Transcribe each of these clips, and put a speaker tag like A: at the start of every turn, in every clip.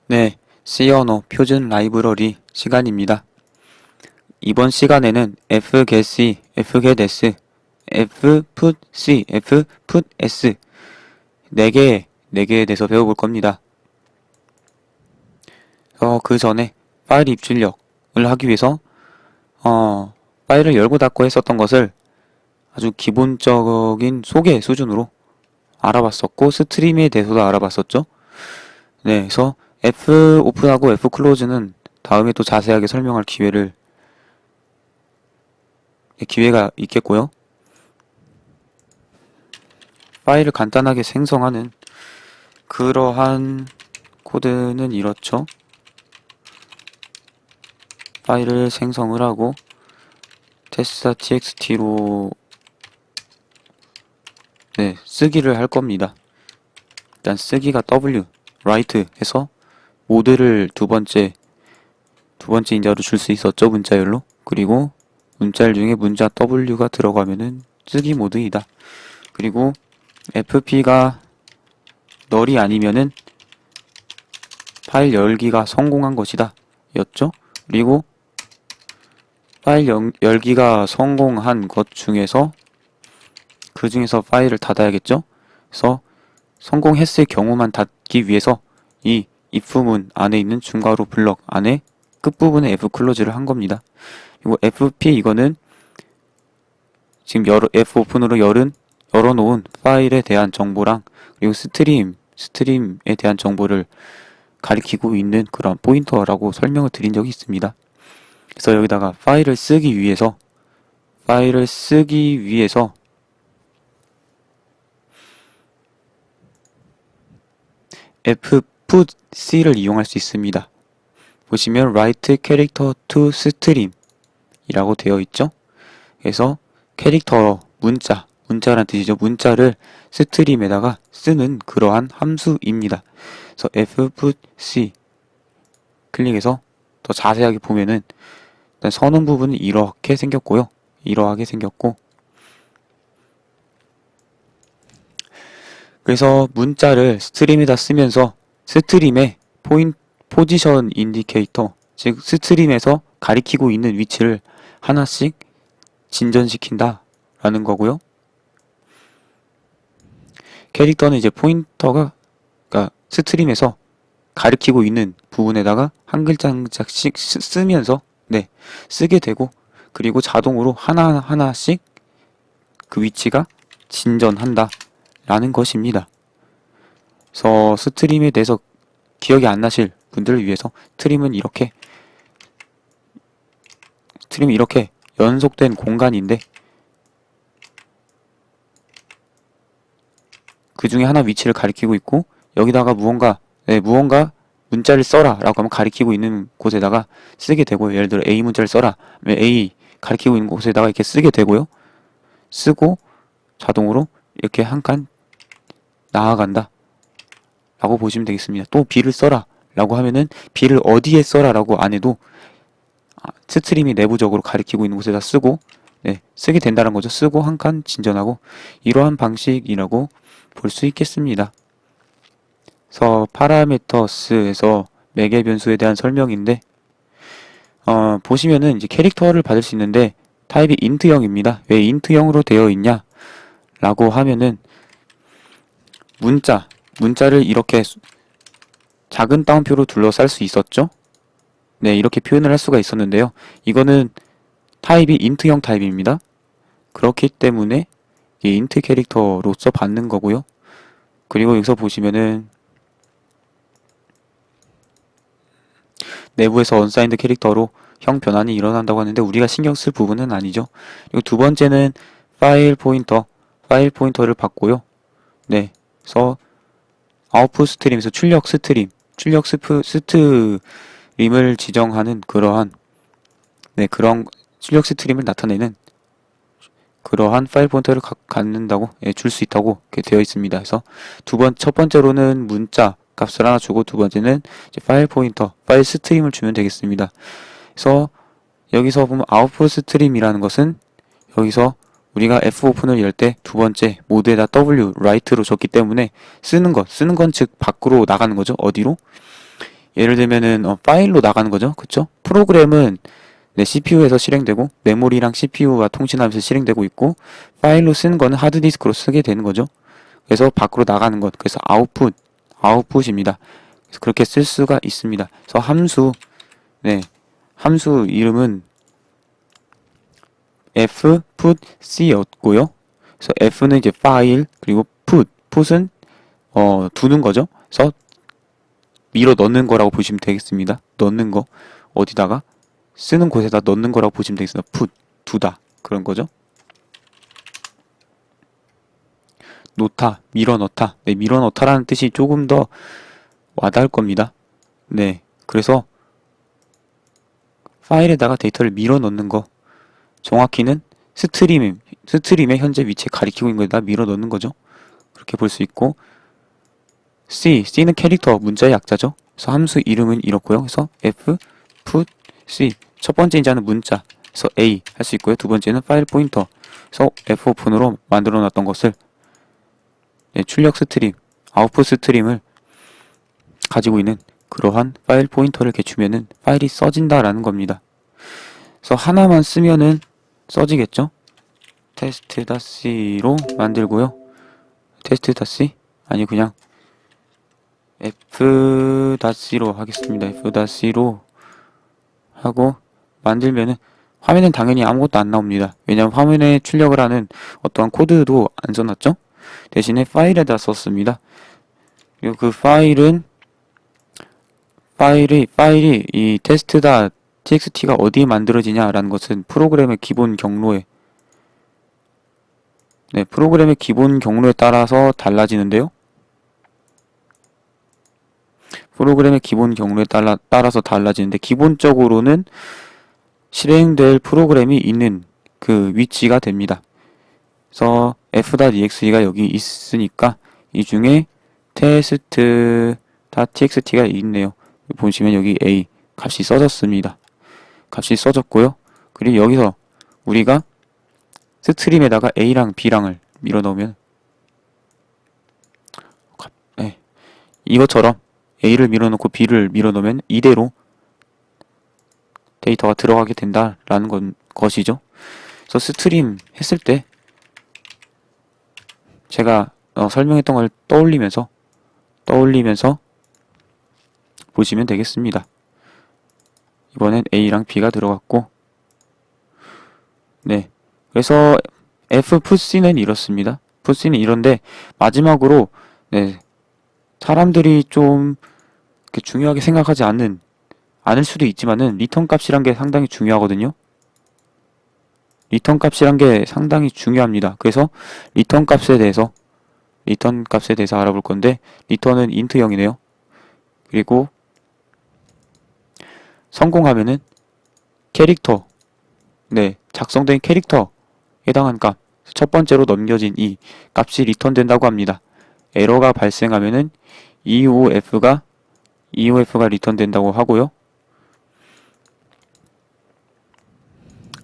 A: 네, C 언어 표준 라이브러리 시간입니다. 이번 시간에는 fgetc, fgetS, fputc, fputS 4개에 대해서 배워볼 겁니다. 그 전에 파일 입출력을 하기 위해서 파일을 열고 닫고 했었던 것을 아주 기본적인 소개 수준으로 알아봤었고 스트림에 대해서도 알아봤었죠. 네, 그래서 F 오픈하고 F 클로즈는 다음에 또 자세하게 설명할 기회가 있겠고요. 파일을 간단하게 생성하는 그러한 코드는 이렇죠. 파일을 생성을 하고 test.txt로 쓰기를 할 겁니다. 일단 쓰기가 W, write 해서 모드를 두 번째 인자로 줄 수 있었죠, 문자열로. 그리고 문자열 중에 문자 W가 들어가면은 쓰기 모드이다. 그리고 FP가 널이 아니면은 파일 열기가 성공한 것이다 였죠. 그리고 파일 열기가 성공한 것 중에서 그 중에서 파일을 닫아야겠죠. 그래서 성공했을 경우만 닫기 위해서 이 if문 안에 있는 중괄호 블럭 안에 끝부분에 F 클로즈를 한 겁니다. 그리고 FP 이거는 지금 F 오픈으로 열어놓은 파일에 대한 정보랑 그리고 스트림에 대한 정보를 가리키고 있는 그런 포인터라고 설명을 드린 적이 있습니다. 그래서 여기다가 파일을 쓰기 위해서 fputc를 이용할 수 있습니다. 보시면 write character to stream 이라고 되어 있죠. 그래서 캐릭터 문자란 뜻이죠. 문자를 스트림에다가 쓰는 그러한 함수입니다. 그래서 fputc 클릭해서 더 자세하게 보면은 일단 선언 부분은 이렇게 생겼고요. 이러하게 생겼고 그래서 문자를 스트림에다 쓰면서 스트림의 포지션 인디케이터 즉 스트림에서 가리키고 있는 위치를 하나씩 진전시킨다 라는 거고요. 캐릭터는 이제 포인터가 그러니까 스트림에서 가리키고 있는 부분에다가 한 글자 한 글자씩 쓰면서 쓰게 되고 그리고 자동으로 하나하나씩 그 위치가 진전한다 라는 것입니다. 그래서 스트림에 대해서 기억이 안 나실 분들을 위해서 스트림은 이렇게 연속된 공간인데 그 중에 하나 위치를 가리키고 있고 여기다가 무언가 문자를 써라 라고 하면 가리키고 있는 곳에다가 쓰게 되고요. 예를 들어 A 문자를 써라 하면 A 가리키고 있는 곳에다가 이렇게 쓰게 되고요. 쓰고 자동으로 이렇게 한 칸 나아간다 라고 보시면 되겠습니다. 또 B를 써라 라고 하면은 B를 어디에 써라 라고 안 해도 스트림이 내부적으로 가리키고 있는 곳에다 쓰고 쓰게 된다는 거죠. 쓰고 한 칸 진전하고 이러한 방식이라고 볼 수 있겠습니다. 그래서 파라미터스에서 매개 변수에 대한 설명인데 보시면은 이제 캐릭터를 받을 수 있는데 타입이 int형입니다. 왜 int형으로 되어 있냐 라고 하면은 문자를 이렇게 작은 따옴표로 둘러쌀 수 있었죠. 이렇게 표현을 할 수가 있었는데요. 이거는 타입이 int형 타입입니다. 그렇기 때문에 int 캐릭터로서 받는 거고요. 그리고 여기서 보시면은 내부에서 unsigned 캐릭터로 형 변환이 일어난다고 하는데 우리가 신경 쓸 부분은 아니죠. 그리고 두 번째는 파일 포인터를 받고요. 그래서 아웃풋 스트림에서 출력 스트림을 지정하는 그런 출력 스트림을 나타내는 그러한 파일 포인터를 갖는다고 줄 수 있다고 이렇게 되어 있습니다. 그래서 첫 번째로는 문자 값을 하나 주고 두 번째는 이제 파일 스트림을 주면 되겠습니다. 그래서 여기서 보면 아웃풋 스트림이라는 것은 여기서 우리가 F 오픈을 열 때 두 번째 모드에다 W write로 줬기 때문에 쓰는 건 즉 밖으로 나가는 거죠. 어디로? 예를 들면은 파일로 나가는 거죠. 그쵸? 프로그램은 네, CPU에서 실행되고 메모리랑 CPU와 통신하면서 실행되고 있고 파일로 쓰는 거는 하드디스크로 쓰게 되는 거죠. 그래서 밖으로 나가는 것. 그래서 아웃풋입니다. 그래서 그렇게 쓸 수가 있습니다. 그래서 네, 함수 이름은 fputc였고요. 그래서 f는 이제 파일, 그리고 put은 두는 거죠. 그래서 밀어 넣는 거라고 보시면 되겠습니다. 넣는 거 어디다가 쓰는 곳에다 넣는 거라고 보시면 되겠습니다. 두다 그런 거죠. 놓다, 밀어 넣다. 네, 밀어 넣다라는 뜻이 조금 더 와닿을 겁니다. 네, 그래서 파일에다가 데이터를 밀어 넣는 거. 정확히는 스트림의 현재 위치에 가리키고 있는 거에다 밀어 넣는 거죠. 그렇게 볼 수 있고, C는 캐릭터, 문자의 약자죠. 그래서 함수 이름은 이렇고요. 그래서 put C. 첫 번째 인자는 문자. 그래서 A 할 수 있고요. 두 번째는 파일 포인터. 그래서 fopen으로 만들어 놨던 것을 네, 출력 스트림, 아웃풋 스트림을 가지고 있는 그러한 파일 포인터를 개추면은 파일이 써진다라는 겁니다. 그래서 하나만 쓰면은 써지겠죠? test.c로 만들고요. test.c? 아니 그냥 f.c로 하겠습니다. f.c로 하고 만들면은 화면은 당연히 아무것도 안 나옵니다. 왜냐하면 화면에 출력을 하는 어떠한 코드도 안 써놨죠? 대신에 파일에다 썼습니다. 그리고 그 파일이 이 test.txt가 어디에 만들어지냐라는 것은 프로그램의 기본 경로에 따라서 달라지는데요. 프로그램의 기본 경로에 따라서 달라지는데 기본적으로는 실행될 프로그램이 있는 그 위치가 됩니다. 그래서 f.exe가 여기 있으니까 이 중에 test.txt가 있네요. 보시면 여기 a 값이 써졌습니다. 값이 써졌고요. 그리고 여기서 우리가 스트림에다가 a랑 b랑을 밀어 넣으면 네, 이것처럼 a를 밀어 넣고 b를 밀어 넣으면 이대로 데이터가 들어가게 된다라는 것이죠. 그래서 스트림 했을 때 제가 설명했던 걸 떠올리면서 보시면 되겠습니다. 이번엔 A랑 B가 들어갔고 네, 그래서 F푸시는 이렇습니다. 푸시는 이런데 마지막으로 네, 사람들이 좀 중요하게 생각하지 않을 수도 있지만은 리턴 값이란 게 상당히 중요하거든요. 리턴 값이란 게 상당히 중요합니다. 그래서 리턴 값에 대해서 알아볼 건데 리턴은 인트형이네요. 그리고 성공하면은 캐릭터, 네, 작성된 캐릭터에 해당한 값, 첫 번째로 넘겨진 이 값이 리턴된다고 합니다. 에러가 발생하면은 EOF가 리턴된다고 하고요.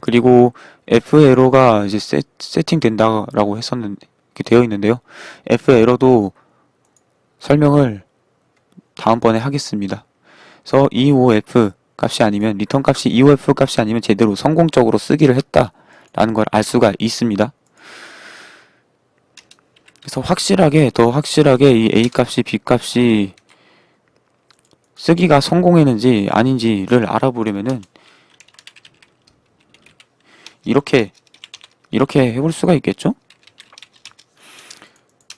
A: 그리고 F 에러가 이제 세팅된다라고 했었는데 이렇게 되어 있는데요. F 에러도 설명을 다음번에 하겠습니다. 그래서 EOF 값이 아니면 리턴 값이 EOF 값이 아니면 제대로 성공적으로 쓰기를 했다라는 걸 알 수가 있습니다. 그래서 더 확실하게 이 A 값이 B 값이 쓰기가 성공했는지 아닌지를 알아보려면은 이렇게 해볼 수가 있겠죠?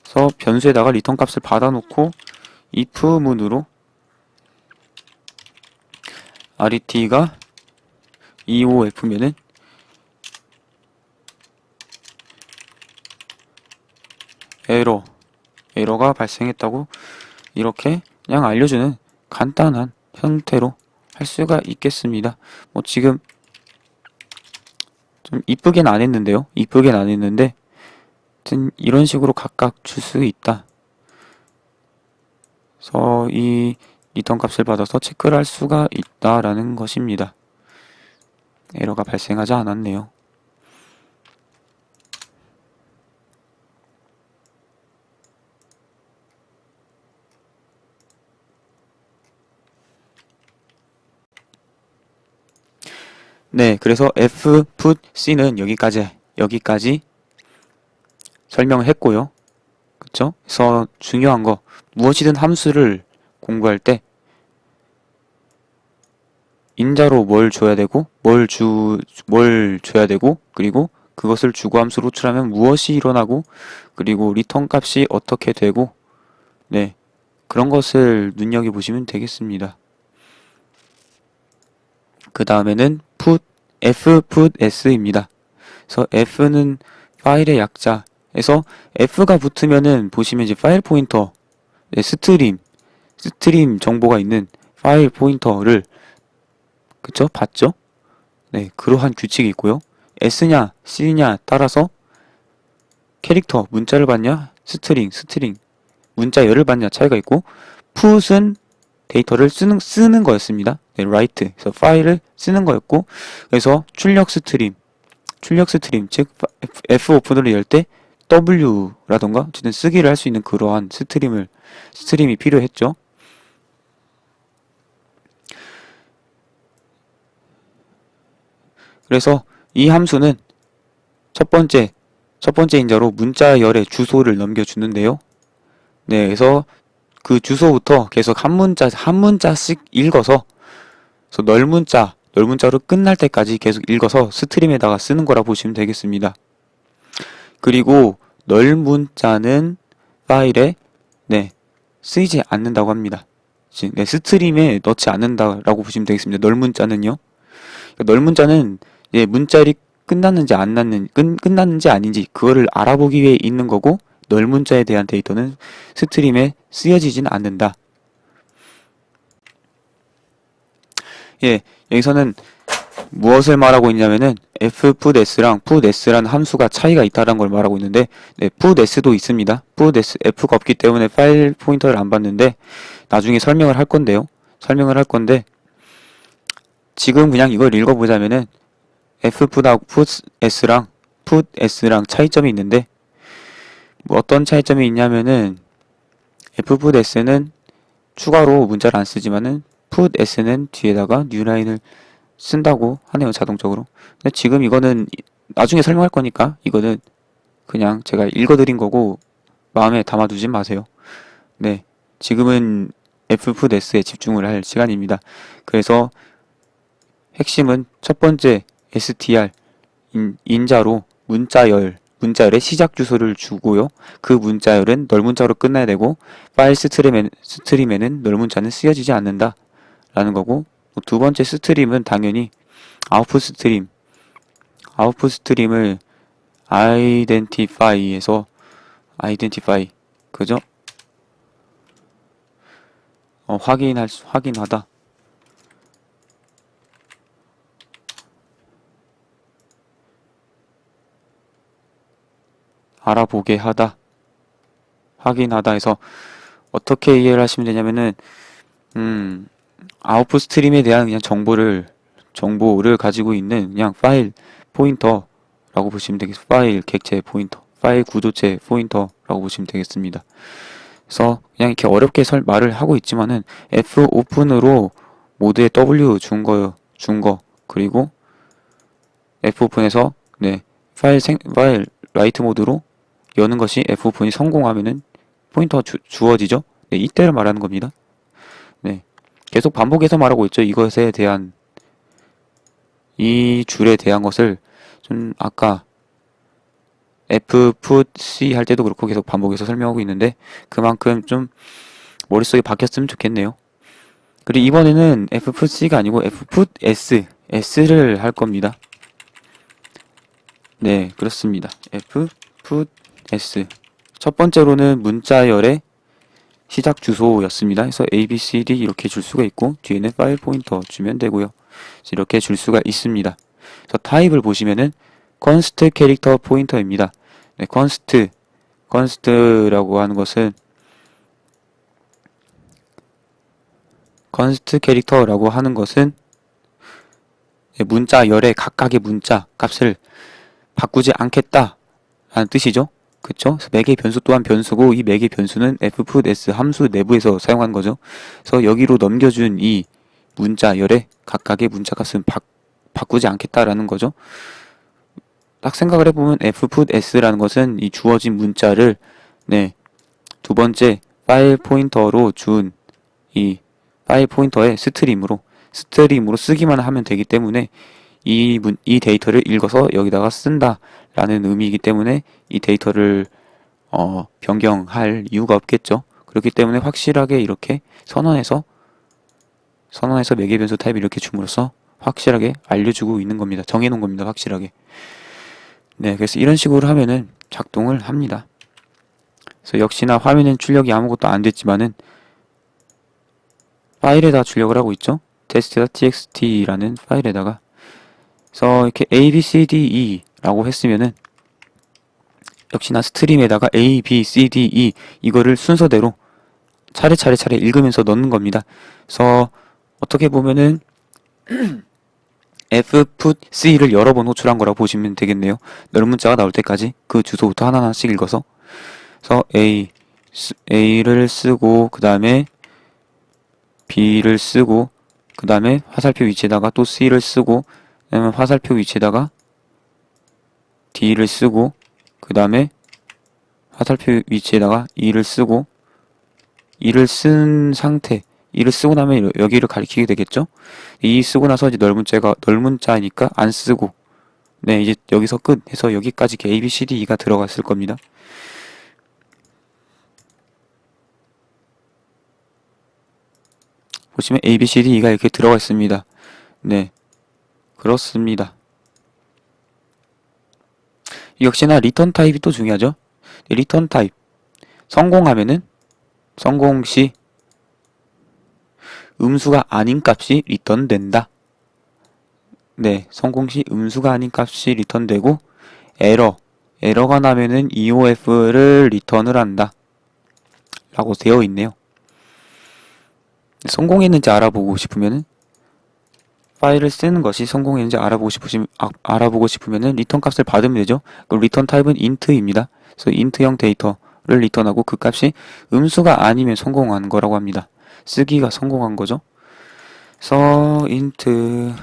A: 그래서 변수에다가 리턴 값을 받아놓고 if 문으로 ret가 eof면은 에러가 발생했다고 이렇게 그냥 알려주는 간단한 형태로 할 수가 있겠습니다. 뭐 지금 좀 이쁘게는 안 했는데 하여튼 이런 식으로 각각 줄 수 있다. 그래서 이 리턴 값을 받아서 체크를 할 수가 있다라는 것입니다. 에러가 발생하지 않았네요. 네, 그래서 f put c는 여기까지 설명을 했고요. 그쵸? 그래서 중요한 거, 무엇이든 함수를 공부할 때 인자로 뭘 줘야 되고, 뭘 줘야 되고, 그리고 그것을 주고 함수로 호출하면 무엇이 일어나고, 그리고 리턴 값이 어떻게 되고, 네, 그런 것을 눈여겨보시면 되겠습니다. 그 다음에는 put s입니다. 그래서 f는 파일의 약자에서 f가 붙으면은 보시면 이제 파일 포인터, 네, 스트림 정보가 있는 파일 포인터를 그쵸? 봤죠? 네, 그러한 규칙이 있고요. s냐, c냐 따라서 캐릭터, 문자를 받냐, 스트링, 문자열을 받냐 차이가 있고, put은 데이터를 쓰는 거였습니다. 네, write, 그래서 파일을 쓰는 거였고, 그래서 출력 스트림, 즉 f 오픈을 열 때 w라던가 어쨌든 쓰기를 할 수 있는 그러한 스트림이 필요했죠. 그래서 이 함수는 첫 번째 인자로 문자열의 주소를 넘겨주는데요. 네, 그래서 그 주소부터 계속 한 문자씩 읽어서, 그래서 널문자로 끝날 때까지 계속 읽어서 스트림에다가 쓰는 거라 보시면 되겠습니다. 그리고 널문자는 파일에 네, 쓰이지 않는다고 합니다. 네, 스트림에 넣지 않는다라고 보시면 되겠습니다. 널문자는요. 널문자는 예, 문자열이 끝났는지 끝났는지 아닌지 그거를 알아보기 위해 있는 거고, 널문자에 대한 데이터는 스트림에 쓰여지진 않는다. 예, 여기서는 무엇을 말하고 있냐면은 fputS랑 putS라는 함수가 차이가 있다는 걸 말하고 있는데, 네, putS도 있습니다. putS, f가 없기 때문에 파일 포인터를 안 받는데 나중에 설명을 할 건데 지금 그냥 이걸 읽어보자면은 fput하고 putS랑 차이점이 있는데, 뭐 어떤 차이점이 있냐면은 fputS는 추가로 문자를 안 쓰지만은 putS는 뒤에다가 뉴라인을 쓴다고 하네요, 자동적으로. 근데 지금 이거는 나중에 설명할 거니까 이거는 그냥 제가 읽어드린 거고 마음에 담아두지 마세요. 네, 지금은 fputS에 집중을 할 시간입니다. 그래서 핵심은 첫 번째 str 인자로 문자열의 시작 주소를 주고요. 그 문자열은 널문자로 끝나야 되고, 파일 스트림에는 널문자는 쓰여지지 않는다 라는 거고, 두 번째 스트림은 당연히 아웃풋 스트림을 identify 그죠? 확인하다. 알아보게 하다, 확인하다 해서 어떻게 이해를 하시면 되냐면은 아웃풋 스트림에 대한 그냥 정보를 가지고 있는 그냥 파일 포인터라고 보시면 되겠습니다. 파일 객체 포인터, 파일 구도체 포인터라고 보시면 되겠습니다. 그래서 그냥 이렇게 어렵게 말을 하고 있지만은 f 오픈으로 모드에 w 준 거, 그리고 f 오픈에서 네, 파일 라이트 모드로 여는 것이 f 오픈이 성공하면은 포인터가 주어지죠. 네, 이때를 말하는 겁니다. 네, 계속 반복해서 말하고 있죠. 이 줄에 대한 것을 좀 아까 fputC 할 때도 그렇고 계속 반복해서 설명하고 있는데, 그만큼 좀 머릿속에 박혔으면 좋겠네요. 그리고 이번에는 fputC가 아니고 fputS를 할 겁니다. 네, 그렇습니다. fputS. 첫 번째로는 문자열의 시작 주소였습니다. 그래서 ABCD 이렇게 줄 수가 있고, 뒤에는 파일 포인터 주면 되고요. 이렇게 줄 수가 있습니다. 그래서 타입을 보시면은 const 캐릭터 포인터입니다. 네, const라고 하는 것은 문자열의 각각의 문자 값을 바꾸지 않겠다 라는 뜻이죠. 그쵸? 그래서 매개 변수 또한 변수고, 이 매개 변수는 fputS 함수 내부에서 사용한 거죠. 그래서 여기로 넘겨준 이 문자열의 각각의 문자 값은 바꾸지 않겠다라는 거죠. 딱 생각을 해보면 fput s라는 것은 이 주어진 문자를 네, 두 번째 파일 포인터로 준 이 파일 포인터의 스트림으로 쓰기만 하면 되기 때문에 이 데이터를 읽어서 여기다가 쓴다라는 의미이기 때문에 이 데이터를 변경할 이유가 없겠죠. 그렇기 때문에 확실하게 이렇게 선언해서 매개 변수 타입 이렇게 줌으로써 확실하게 알려주고 있는 겁니다. 정해놓은 겁니다. 확실하게. 네, 그래서 이런 식으로 하면은 작동을 합니다. 그래서 역시나 화면엔 출력이 아무것도 안 됐지만은 파일에다 출력을 하고 있죠. test.txt라는 파일에다가. 그래서 이렇게 a, b, c, d, e 라고 했으면은 역시나 스트림에다가 a, b, c, d, e 이거를 순서대로 차례 읽으면서 넣는 겁니다. 그래서 어떻게 보면은 fput c를 여러 번 호출한 거라고 보시면 되겠네요. 넓은 문자가 나올 때까지 그 주소부터 하나하나씩 읽어서 그래서 a를 쓰고 그 다음에 b를 쓰고 그 다음에 화살표 위치에다가 또 c를 쓰고 그 다음에 화살표 위치에다가 d를 쓰고 그 다음에 화살표 위치에다가 e를 쓰고 e를 쓴 상태 e를 쓰고 나면 여기를 가리키게 되겠죠. e 쓰고 나서 이제 넓은 문자니까 안 쓰고 네 이제 여기서 끝 해서 여기까지 a, b, c, d, e가 들어갔을 겁니다. 보시면 a, b, c, d, e가 이렇게 들어가 있습니다. 네 그렇습니다. 역시나 리턴 타입이 또 중요하죠. 리턴 타입 성공하면은 성공 시 음수가 아닌 값이 리턴된다. 네, 성공 시 음수가 아닌 값이 리턴되고 에러가 나면은 EOF를 리턴을 한다. 라고 되어 있네요. 성공했는지 알아보고 싶으면은 파일을 쓰는 것이 성공했는지 알아보고 싶으면은 리턴 값을 받으면 되죠. 그 리턴 타입은 int입니다. 그래서 int형 데이터를 리턴하고 그 값이 음수가 아니면 성공한 거라고 합니다. 쓰기가 성공한 거죠. 그래서 int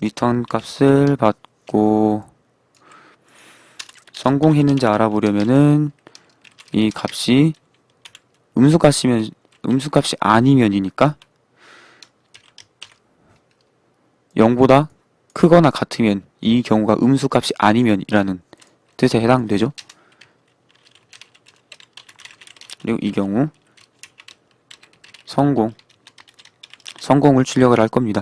A: 리턴 값을 받고 성공했는지 알아보려면은 이 값이 음수값이 아니면이니까 0보다 크거나 같으면 이 경우가 음수값이 아니면이라는 뜻에 해당되죠. 그리고 이 경우 성공을 출력을 할 겁니다.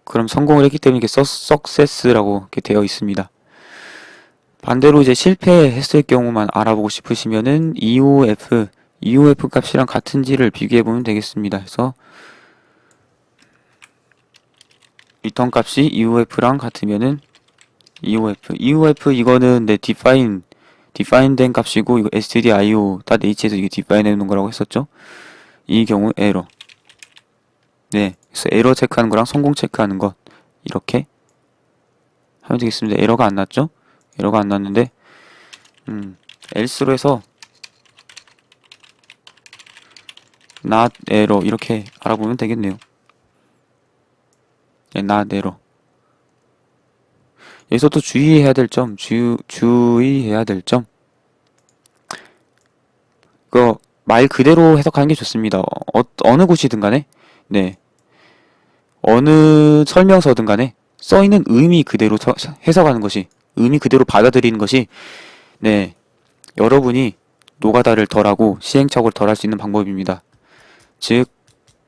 A: 그럼 성공을 했기 때문에 이렇게 success라고 이렇게 되어 있습니다. 반대로 이제 실패했을 경우만 알아보고 싶으시면은 EOF 값이랑 같은지를 비교해 보면 되겠습니다. 그래서 리턴 값이 EOF랑 같으면은 EOF 이거는 네 define 된 값이고 이거 stdio.h에서 이게 define 해놓은 거라고 했었죠. 이 경우 에러. 네, 그래서 에러 체크하는 거랑 성공 체크하는 것 이렇게 하면 되겠습니다. 에러가 안 났죠? 에러가 안 났는데 else로 해서 not error 이렇게 알아보면 되겠네요. 네, not error. 여기서 또 주의해야 될 점, 그 말 그대로 해석하는 게 좋습니다. 어느 곳이든 간에, 네, 어느 설명서든 간에 써있는 의미 그대로 해석하는 것이, 의미 그대로 받아들이는 것이, 네, 여러분이 노가다를 덜하고 시행착오를 덜할 수 있는 방법입니다. 즉,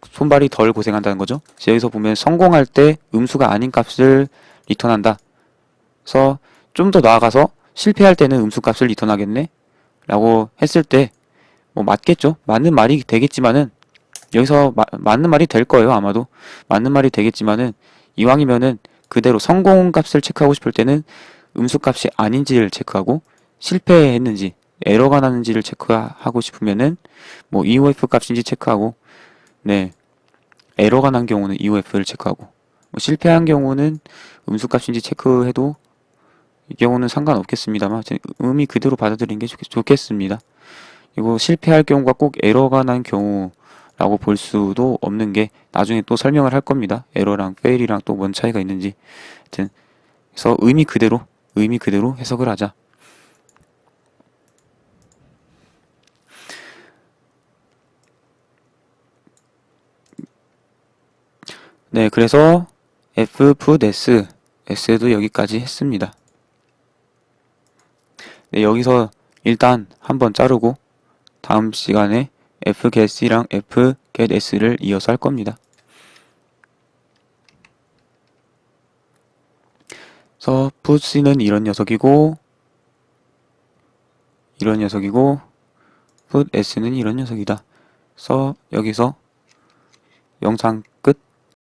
A: 손발이 덜 고생한다는 거죠. 여기서 보면 성공할 때 음수가 아닌 값을 리턴한다. 그래서 좀 더 나아가서 실패할 때는 음수값을 리턴하겠네 라고 했을 때 뭐 맞겠죠. 맞는 말이 되겠지만은 여기서 맞는 말이 될 거예요. 아마도 맞는 말이 되겠지만은 이왕이면은 그대로 성공값을 체크하고 싶을 때는 음수값이 아닌지를 체크하고 실패했는지 에러가 나는지를 체크하고 싶으면은 뭐 EOF 값인지 체크하고 네 에러가 난 경우는 EOF를 체크하고 뭐 실패한 경우는 음수값인지 체크해도 이 경우는 상관없겠습니다만 의미 그대로 받아들이는 게 좋겠습니다. 그리고 실패할 경우가 꼭 에러가 난 경우라고 라고 볼 수도 없는 게 나중에 또 설명을 할 겁니다. 에러랑 페일이랑 또 뭔 차이가 있는지. 하여튼 그래서 의미 그대로 해석을 하자. 네, 그래서 f put s, s도 여기까지 했습니다. 네, 여기서 일단 한번 자르고 다음 시간에 f get c랑 f get s를 이어서 할 겁니다. 그래서 put c는 이런 녀석이고 put s는 이런 녀석이다. 그래서 여기서 영상